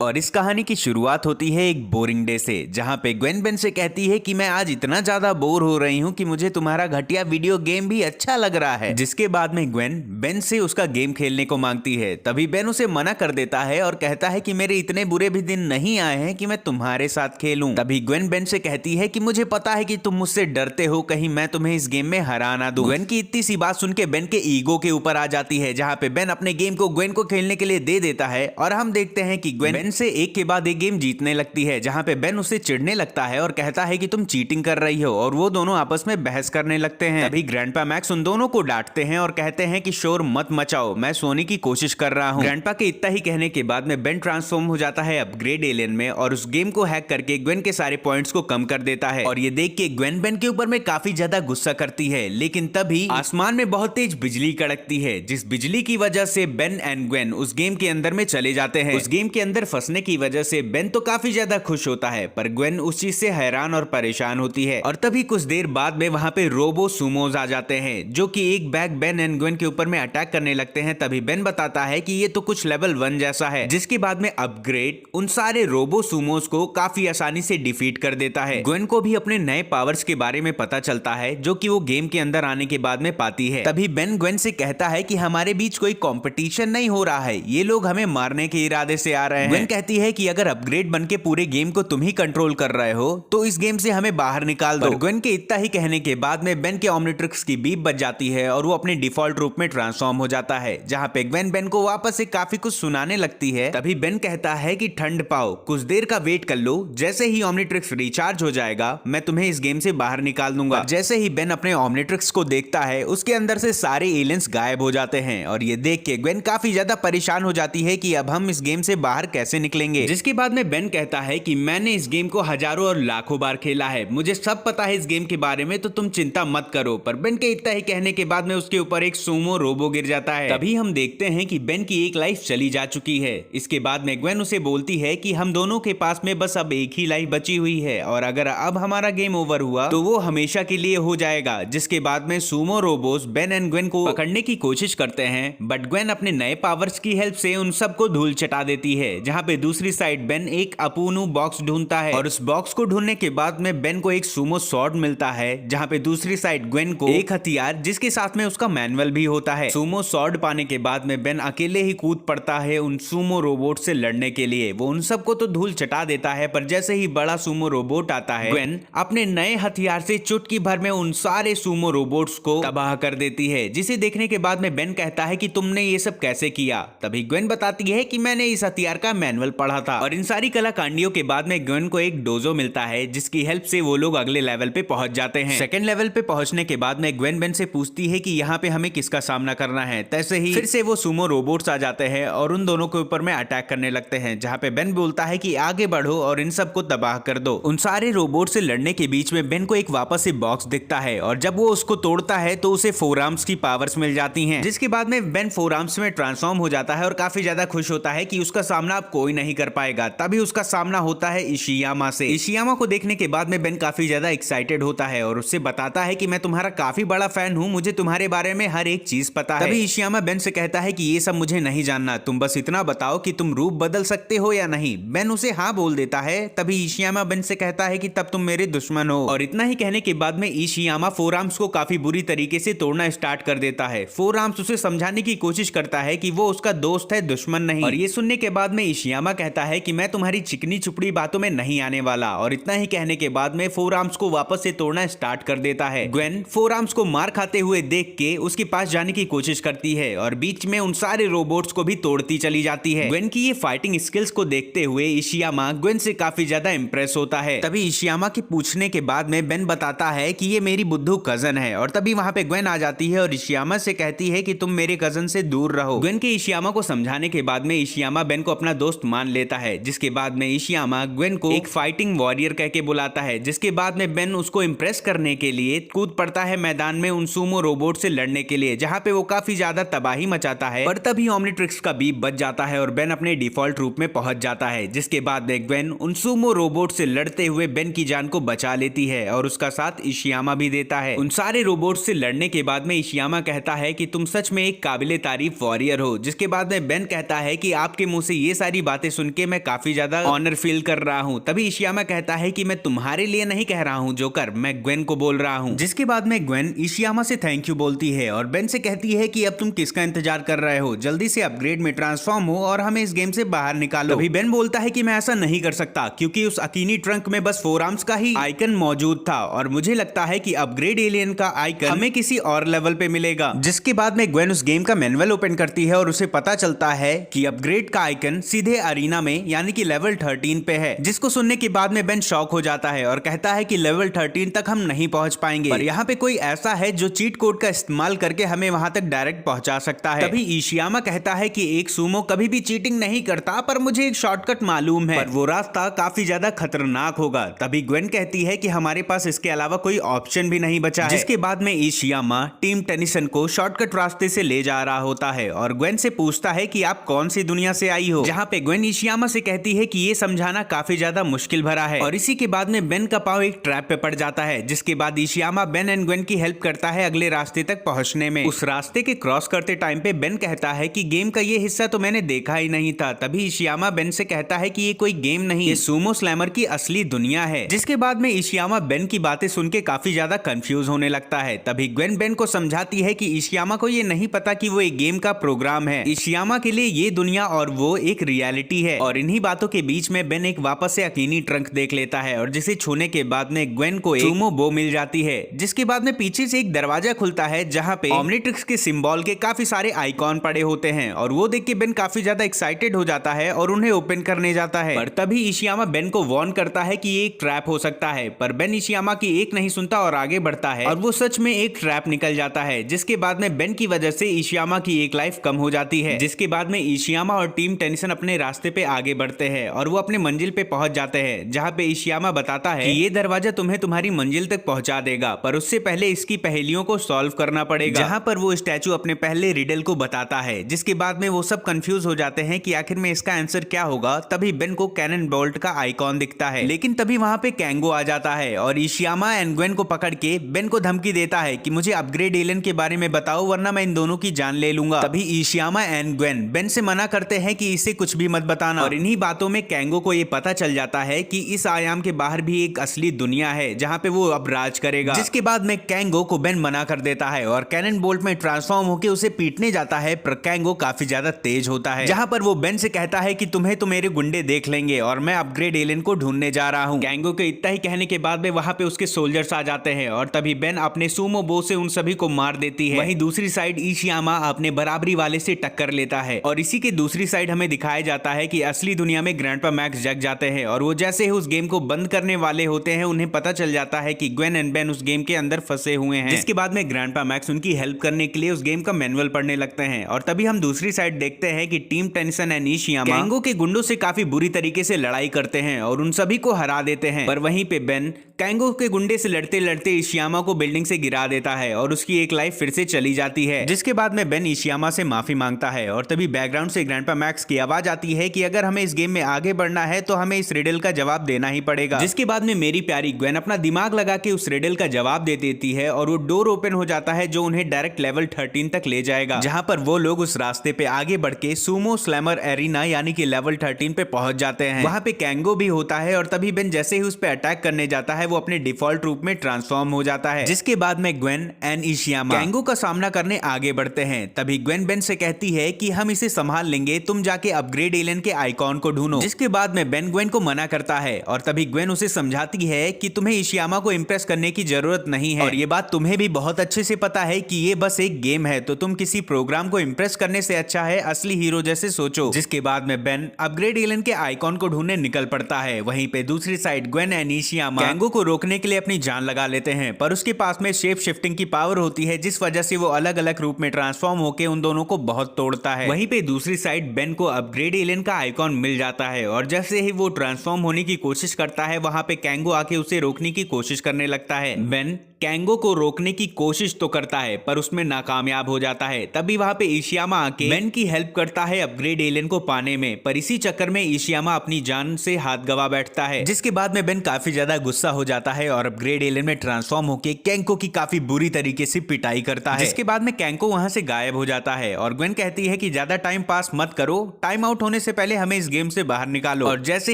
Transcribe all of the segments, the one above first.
और इस कहानी की शुरुआत होती है एक बोरिंग डे से, जहां पे ग्वेन बेन से कहती है कि मैं आज इतना ज्यादा बोर हो रही हूं कि मुझे तुम्हारा घटिया वीडियो गेम भी अच्छा लग रहा है। जिसके बाद में ग्वेन बेन से उसका गेम खेलने को मांगती है। तभी बेन उसे मना कर देता है और कहता है कि मेरे इतने बुरे भी दिन नहीं आए हैं कि मैं तुम्हारे साथ खेलूं। तभी ग्वेन बेन से कहती है कि मुझे पता है कि तुम मुझसे डरते हो, कहीं मैं तुम्हें इस गेम में हरा ना दूं। ग्वेन की इतनी सी बात सुन के बेन के ईगो के ऊपर आ जाती है, जहां पे बेन अपने गेम को ग्वेन को खेलने के लिए दे देता है। और हम देखते हैं कि ग्वेन से एक के बाद एक गेम जीतने लगती है, जहां पे बेन उससे चिढ़ने लगता है और कहता है कि तुम चीटिंग कर रही हो, और वो दोनों आपस में बहस करने लगते हैं। तभी ग्रैंडपा मैक्स उन दोनों को डांटते हैं और कहते हैं कि शोर मत मचाओ, मैं सोने की कोशिश कर रहा हूं। ग्रैंडपा के इतना ही कहने के बाद में बेन ट्रांसफॉर्म हो जाता है अपग्रेड एलियन में और उस गेम को हैक करके ग्वेन के सारे पॉइंट्स को कम कर देता है। और ये देख के ग्वेन बेन के ऊपर में काफी ज्यादा गुस्सा करती है, लेकिन तभी आसमान में बहुत तेज बिजली कड़कती है, जिस बिजली की वजह से बेन एंड ग्वेन उस गेम के अंदर में चले जाते हैं। उस गेम के अंदर फंसने की वजह से बेन तो काफी ज्यादा खुश होता है, पर ग्वेन उस चीज से हैरान और परेशान होती है। और तभी कुछ देर बाद में वहां पे रोबो सुमोज आ जाते हैं, जो कि एक बैग बेन एंड ग्वेन के ऊपर में अटैक करने लगते हैं। तभी बेन बताता है कि ये तो कुछ लेवल 1 जैसा है, जिसके बाद में अपग्रेड उन सारे रोबो सुमोज को काफी आसानी से डिफीट कर देता है। ग्वेन को भी अपने नए पावर्स के बारे में पता चलता है, जो कि वो गेम के अंदर आने के बाद में पाती है। तभी बेन ग्वेन से कहता है कि हमारे बीच कोई कंपटीशन नहीं हो रहा है, ये लोग हमें मारने के इरादे से आ रहे हैं। ग्वेन कहती है कि अगर अपग्रेड बनके पूरे गेम को तुम ही कंट्रोल कर रहे हो तो इस गेम से हमें बाहर निकाल दो। ग्वेन के इतना ही कहने के बाद में बेन के ओमनिट्रिक्स की बीप बज जाती है और वो अपने डिफॉल्ट रूप में ट्रांसफॉर्म हो जाता है, जहां पे ग्वेन बेन को वापस से काफी कुछ सुनाने लगती है। तभी बेन कहता है कि ठंड पाओ, कुछ देर का वेट कर लो, जैसे ही ओमनिट्रिक्स रिचार्ज हो जाएगा मैं तुम्हें इस गेम से बाहर निकाल दूंगा। जैसे ही बेन अपने ओमनिट्रिक्स को देखता है, उसके अंदर से सारे एलियंस गायब हो जाते हैं। और ये देख के ग्वेन काफी ज्यादा परेशान हो जाती है कि अब हम इस गेम से बाहर कैसे निकलेंगे। जिसके बाद में बेन कहता है कि मैंने इस गेम को हजारों और लाखों बार खेला है, मुझे सब पता है इस गेम के बारे में, तो तुम चिंता मत करो। पर बेन के इतना ही कहने के बाद में उसके ऊपर एक सूमो रोबो गिर जाता है। तभी हम देखते हैं कि बेन की एक लाइफ चली जा चुकी है। इसके बाद में ग्वेन उसे बोलती है कि हम दोनों के पास में बस अब एक ही लाइफ बची हुई है, और अगर अब हमारा गेम ओवर हुआ तो वो हमेशा के लिए हो जाएगा। जिसके बाद में सूमो रोबोस बेन एंड ग्वेन को पकड़ने की कोशिश करते हैं, बट ग्वेन अपने नए पावर्स की हेल्प से उन सबको धूल चटा देती है। जहां पे दूसरी साइड बेन एक अपूनू बॉक्स ढूंढता है, और उस बॉक्स को ढूंढने के बाद में बेन को एक सूमो स्वॉर्ड मिलता है, जहां पे दूसरी साइड ग्वेन को एक हथियार जिसके साथ में उसका मैनुअल भी होता है। सूमो स्वॉर्ड पाने के बाद में बेन अकेले ही कूद पड़ता है उन सूमो रोबोट से लड़ने के लिए। वो उन सबको तो धूल चटा देता है, पर जैसे ही बड़ा सूमो रोबोट आता है, ग्वेन अपने नए हथियार से चुटकी भर में उन सारे सूमो रोबोट्स को तबाह कर देती है। जिसे देखने के बाद में बेन कहता है कि तुमने ये सब कैसे किया। तभी ग्वेन बताती है कि मैंने इस हथियार का मैनुअल पढ़ा था। और इन सारी कलाकांडियों के बाद में ग्वेन को एक डोजो मिलता है, जिसकी हेल्प से वो लोग अगले लेवल पे पहुंच जाते हैं। सेकंड लेवल पे पहुंचने के बाद में ग्वेन बेन से पूछती है कि यहाँ पे हमें किसका सामना करना है। तैसे ही फिर से वो सूमो रोबोट्स आ जाते हैं और उन दोनों के ऊपर में अटैक करने लगते हैं, जहाँ पे बेन बोलता है कि आगे बढ़ो और इन सबको तबाह कर दो। उन सारे रोबोट से लड़ने के बीच में बेन को एक वापस से बॉक्स दिखता है, और जब वो उसको तोड़ता है तो उसे फोर आर्म्स की पावर्स मिल जाती हैं। जिसके बाद में बेन फोर आर्म्स में ट्रांसफॉर्म हो जाता है और काफी ज्यादा खुश होता है कि उसका सामना अब कोई नहीं कर पाएगा। तभी उसका सामना होता है इशियामा से। इशियामा को देखने के बाद में बेन काफी ज्यादा एक्साइटेड होता है और उससे बताता है कि मैं तुम्हारा काफी बड़ा फैन हूँ, मुझे तुम्हारे बारे में हर एक चीज पता है। तभी इशियामा बेन से कहता है कि ये सब मुझे नहीं जानना, तुम बस इतना बताओ कि तुम रूप बदल सकते हो या नहीं। बेन उसे हाँ बोल देता है। तभी इशियामा बेन से कहता है कि तब तुम मेरे दुश्मन हो। और इतना ही कहने के बाद में इशियामा फोर आर्म्स को काफी बुरी तरीके से तोड़ना स्टार्ट कर देता है। फोर आर्म्स उसे समझाने की कोशिश करता है कि वो उसका दोस्त है, दुश्मन नहीं। और ये सुनने के बाद में इशियामा कहता है कि मैं तुम्हारी चिकनी चुपड़ी बातों में नहीं आने वाला। और इतना ही कहने के बाद में फोर आर्म्स को वापस से तोड़ना स्टार्ट कर देता है। ग्वेन फोर आर्म्स को मार खाते हुए देख के उसके पास जाने की कोशिश करती है और बीच में उन सारे रोबोट्स को भी तोड़ती चली जाती है। ग्वेन की ये फाइटिंग स्किल्स को देखते हुए इशियामा ग्वेन से काफी ज्यादा इंप्रेस होता है। तभी इशियामा के पूछने के बाद में बेन बताता है कि ये मेरी बुद्धू कजन है। और तभी वहां पे ग्वेन आ जाती है और इशियामा से कहती है कि तुम मेरे कजन से दूर रहो। ग्वेन के इशियामा को समझाने के बाद में इशियामा बेन को अपना दोस्त मान लेता है। जिसके बाद में इशियामा ग्वेन को एक फाइटिंग वॉरियर कह के बुलाता है। जिसके बाद में बेन उसको इंप्रेस करने के लिए कूद पड़ता है मैदान में उन सूमो रोबोट से लड़ने के लिए, जहां पे वो काफी ज्यादा तबाही मचाता है। पर तभी ओमनिट्रिक्स का बीप बज जाता है और बेन अपने डिफॉल्ट रूप में पहुंच जाता है। जिसके बाद में ग्वेन उन सूमो रोबोट से लड़ते हुए बेन की जान को बचा लेती है और उसका साथ इशियामा भी देता है। उन सारे रोबोट से लड़ने के बाद में इशियामा कहता है कि तुम सच में एक काबिले तारीफ वॉरियर हो। जिसके बाद में बेन कहता है कि आपके मुंह से ये सारी बातें सुन के मैं काफी ज्यादा ऑनर फील कर रहा हूँ। तभी इशियामा कहता है कि मैं तुम्हारे लिए नहीं कह रहा हूँ जोकर, मैं ग्वेन को बोल रहा हूँ। जिसके बाद में ग्वेन इशियामा से थैंक यू बोलती है और बेन से कहती है कि अब तुम किसका इंतजार कर रहे हो, जल्दी से अपग्रेड में ट्रांसफॉर्म हो और हमें इस गेम से बाहर निकालो। तभी बेन बोलता है कि मैं ऐसा नहीं कर सकता क्योंकि उस अकीनी ट्रंक में बस 4 आर्म्स का ही आइकन मौजूद था और मुझे लगता है कि अपग्रेड एलियन का आइकन हमें किसी और लेवल पे मिलेगा। जिसके बाद में ग्वेन उस गेम का मैनुअल ओपन करती है और उसे पता चलता है कि अपग्रेड का आइकन सीधे अरीना में यानी कि लेवल 13 पे है। जिसको सुनने के बाद में बेन शॉक हो जाता है और कहता है कि लेवल 13 तक हम नहीं पहुंच पाएंगे, पर यहाँ पे कोई ऐसा है जो चीट कोड का इस्तेमाल करके हमें वहां तक डायरेक्ट पहुंचा सकता है। तभी इशियामा कहता है कि एक सूमो कभी भी चीटिंग नहीं करता, पर मुझे एक शॉर्टकट मालूम है, पर वो रास्ता काफी ज्यादा खतरनाक होगा। तभी ग्वेन कहती है कि हमारे पास इसके अलावा कोई ऑप्शन भी नहीं बचा है। जिसके बाद में इशियामा टीम टेनिसन को शॉर्टकट रास्ते से ले जा रहा होता है और ग्वेन से पूछता है कि आप कौन सी दुनिया से आई हो, जहाँ पे ग्वेन इशियामा से कहती है कि ये समझाना काफी ज्यादा मुश्किल भरा है। और इसी के बाद में बेन का पांव एक ट्रैप पे पड़ जाता है, जिसके बाद इशियामा बेन एंड ग्वेन की हेल्प करता है अगले रास्ते तक पहुंचने में। उस रास्ते के क्रॉस करते टाइम पे बेन कहता है कि गेम का ये हिस्सा तो मैंने देखा ही नहीं था। तभी इशियामा बेन से कहता है कि ये कोई गेम नहीं, ये सूमो स्लैमर की असली दुनिया है। जिसके बाद में इशियामा बेन की बातें सुन के काफी ज्यादा कंफ्यूज होने लगता है। तभी ग्वेन बेन को समझाती है कि इशियामा को ये नहीं पता कि वो एक गेम का प्रोग्राम है, इशियामा के लिए ये दुनिया और वो एक रियलिटी है। और इन्हीं बातों के बीच में बेन एक वापस से अकीनी ट्रंक देख लेता है और जिसे छूने के बाद में ग्वेन को एक सूमो बो मिल जाती है। जिसके बाद में पीछे से एक दरवाजा खुलता है जहाँ पे ओमनिट्रिक्स के सिंबल के काफी सारे आइकॉन पड़े होते हैं और वो देख के बेन काफी ज्यादा एक्साइटेड हो जाता है और उन्हें ओपन करने जाता है। पर तभी इशियामा बेन को वार्न करता है कि ये एक ट्रैप हो सकता है, पर बेन इशियामा की एक नहीं सुनता और आगे बढ़ता है और वो सच में एक ट्रैप निकल जाता है। जिसके बाद में बेन की वजह से इशियामा की एक लाइफ कम हो जाती है। जिसके बाद में इशियामा और टीम टेनिसन अपने रास्ते पे आगे बढ़ते हैं और वो अपने मंजिल पे पहुंच जाते हैं, जहाँ पे इशियामा बताता है कि ये दरवाजा तुम्हें तुम्हारी मंजिल तक पहुंचा देगा, पर उससे पहले इसकी पहेलियों को सॉल्व करना पड़ेगा। जहाँ पर वो स्टैचू अपने पहले रिडल को बताता है। जिसके बाद में वो सब कंफ्यूज हो जाते हैं कि आखिर में इसका आंसर क्या होगा। तभी बेन को कैनन बोल्ट का आइकॉन दिखता है, लेकिन तभी वहां पे कैंगो आ जाता है और इशियामा एंड ग्वेन को पकड़ के बेन को धमकी देता है कि मुझे अपग्रेड एलियन के बारे में बताओ वरना मैं इन दोनों की जान ले लूंगा। तभी इशियामा एंड ग्वेन बेन से मना करते हैं कि इसे कुछ भी मत बताना और इन्हीं बातों में कैंगो को ये पता चल जाता है कि इस आयाम के बाहर भी एक असली दुनिया है जहाँ पे वो अब राज करेगा। जिसके बाद में कैंगो को बेन मना कर देता है और कैनन बोल्ट में ट्रांसफॉर्म होकर उसे पीटने जाता है, पर कैंगो काफी ज्यादा तेज होता है। जहाँ पर वो बेन से कहता है कि तुम्हें तो मेरे गुंडे देख लेंगे और मैं अपग्रेड एलियन को ढूंढने जा रहा हूँ। कैंगो के इतना ही कहने के बाद में वहां पे उसके सोल्जर्स आ जाते हैं और तभी बेन अपने सूमो बो से उन सभी को मार देती है। वहीं दूसरी साइड इशियामा अपने बराबरी वाले से टक्कर लेता है और इसी के दूसरी साइड हमें दिखाया जाता है कि असली दुनिया में ग्रैंडपा मैक्स जग जाते हैं और वो जैसे ही उस गेम को बंद करने वाले होते हैं उन्हें पता चल जाता है कि ग्वेन एंड बेन उस गेम के अंदर फंसे हुए हैं। जिसके बाद में ग्रैंडपा मैक्स उनकी हेल्प करने के लिए उस गेम का मैनुअल पढ़ने लगते हैं और तभी हम दूसरी साइड देखते हैं कि टीम टेनिसन एंड इशियामा कैंगो के गुंडों से काफी बुरी तरीके से लड़ाई करते हैं और उन सभी को हरा देते हैं। पर वहीं पे बेन कैंगो के गुंडे से लड़ते लड़ते इशियामा को बिल्डिंग से गिरा देता है और उसकी एक लाइफ फिर से चली जाती है। जिसके बाद में बेन इशियामा से माफी मांगता है और तभी बैकग्राउंड से ग्रैंडपा मैक्स की आवाज आती है कि अगर हमें इस गेम में आगे बढ़ना है तो हमें इस रिडल का जवाब देना ही पड़ेगा। जिसके बाद में मेरी प्यारी ग्वेन अपना दिमाग लगा के उस रिडल का जवाब दे देती है और वो डोर ओपन हो जाता है जो उन्हें डायरेक्ट लेवल 13 तक ले जाएगा, जहां पर वो लोग उस रास्ते पे आगे बढ़ के सूमो स्लैमर एरिना यानी कि लेवल 13 पे पहुंच जाते हैं। वहां पे कैंगो भी होता है और तभी बेन जैसे ही उस पे अटैक करने जाता है वो अपने डिफॉल्ट रूप में ट्रांसफॉर्म हो जाता है। जिसके बाद में ग्वेन एंड इशियामा कैंगो का सामना करने आगे बढ़ते हैं। तभी ग्वेन बेन से कहती है कि हम इसे संभाल लेंगे, तुम जाके अपग्रेड एलियन के आइकॉन को ढूंढो। जिसके बाद में बेन ग्वेन को मना करता है और तभी ग्वेन उसे समझाती है कि तुम्हें इशियामा को इंप्रेस करने की जरूरत नहीं है और ये बात तुम्हें भी बहुत अच्छे से पता है कि ये बस एक गेम है, तो तुम किसी प्रोग्राम को इंप्रेस करने से अच्छा है असली हीरो जैसे सोचो। जिसके बाद में बेन अपग्रेड एलियन के आइकॉन को ढूंढने निकल पड़ता है। वहीं पे दूसरी साइड ग्वेन एंड इशियामा कैंगो को रोकने के लिए अपनी जान लगा लेते हैं, पर उसके पास में शेप शिफ्टिंग की पावर होती है जिस वजह से वो अलग अलग रूप में ट्रांसफॉर्म होकर उन दोनों को बहुत तोड़ता है। वहीं पे दूसरी साइड बेन को अपग्रेड एलियन का आइकॉन मिल जाता है और जैसे ही वो ट्रांसफॉर्म होने की कोशिश करता है वहां पे कैंगो आके उसे रोकने की कोशिश करने लगता है। बेन कैंगो को रोकने की कोशिश तो करता है पर उसमें नाकामयाब हो जाता है। तभी वहां पे इशियामा आके बेन की हेल्प करता है अपग्रेड एलियन को पाने में, पर इसी चक्कर में इशियामा अपनी जान से हाथ गवा बैठता है, जिसके बाद में बेन काफी ज्यादा गुस्सा हो जाता है और अपग्रेड एलियन में ट्रांसफॉर्म होकर कैंको की काफी बुरी तरीके से पिटाई करता है, जिसके बाद में कैंको वहां से गायब हो जाता है और ग्वेन कहती है कि ज्यादा टाइम पास मत करो, टाइम आउट होने से पहले हमें इस गेम से बाहर निकालो। और जैसे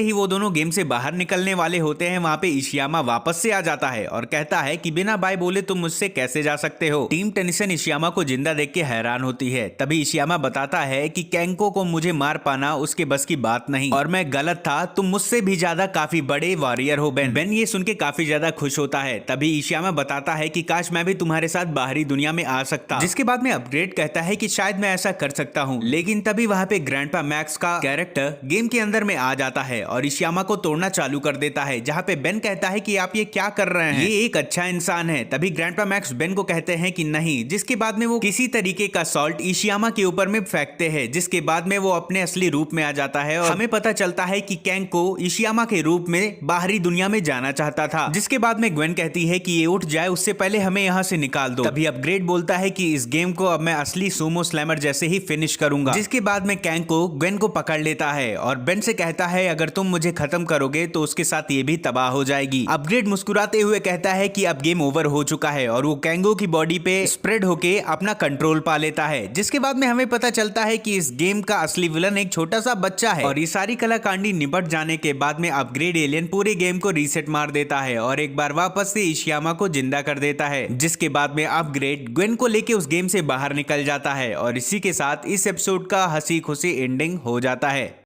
ही वो दोनों गेम से बाहर निकलने वाले होते हैं, वहां पे इशियामा वापस से आ जाता है और कहता है कि बिना बाय बोले तुम मुझसे कैसे जा सकते हो। टीम टेनिसन इशियामा को जिंदा देख के हैरान होती है। तभी इशियामा बताता है कि कैंको को मुझे मार पाना उसके बस की बात नहीं और मैं गलत था, तुम मुझसे भी ज्यादा काफी बड़े वॉरियर हो बेन। बेन ये सुन के काफी ज्यादा खुश होता है। तभी इशियामा बताता है कि काश मैं भी तुम्हारे साथ बाहरी दुनिया में आ सकता, जिसके बाद में अपग्रेड कहता है कि शायद मैं ऐसा कर सकता हूँ। लेकिन तभी वहां पे ग्रैंडपा मैक्स का कैरेक्टर गेम के अंदर में आ जाता है और इशियामा को तोड़ना चालू कर देता है, जहाँ पे बेन कहता है कि आप ये क्या कर रहे हैं, ये एक अच्छा इंसान है। तभी ग्रैंडपा मैक्स बेन को कहते हैं कि नहीं, जिसके बाद में वो किसी तरीके का सॉल्ट इशियामा के ऊपर में फेंकते हैं, जिसके बाद में वो अपने असली रूप में आ जाता है और हमें पता चलता है कि कैंको इशियामा के रूप में बाहरी दुनिया में जाना चाहता था। जिसके बाद में ग्वेन कहती है कि ये उठ जाए उससे पहले हमें यहाँ से निकाल दो। तभी अपग्रेड बोलता है कि इस गेम को अब मैं असली सुमो स्लैमर जैसे ही फिनिश करूंगा, जिसके बाद में कैंको ग्वेन को पकड़ लेता है और बेन से कहता है अगर तुम मुझे खत्म करोगे तो उसके साथ ये भी तबाह हो जाएगी। अपग्रेड मुस्कुराते हुए कहता है कि अब गेम ओवर हो चुका है और वो कैंगो की बॉडी पे स्प्रेड होके अपना कंट्रोल पा लेता है, जिसके बाद में हमें पता चलता है कि इस गेम का असली विलन एक छोटा सा बच्चा है। और ये सारी कलाकांडी निपट जाने के बाद में अपग्रेड एलियन पूरे गेम को रीसेट मार देता है और एक बार वापस से इशियामा को जिंदा कर देता है, जिसके बाद में अपग्रेड ग्वेन को लेके उस गेम से बाहर निकल जाता है और इसी के साथ इस एपिसोड का हंसी खुशी एंडिंग हो जाता है।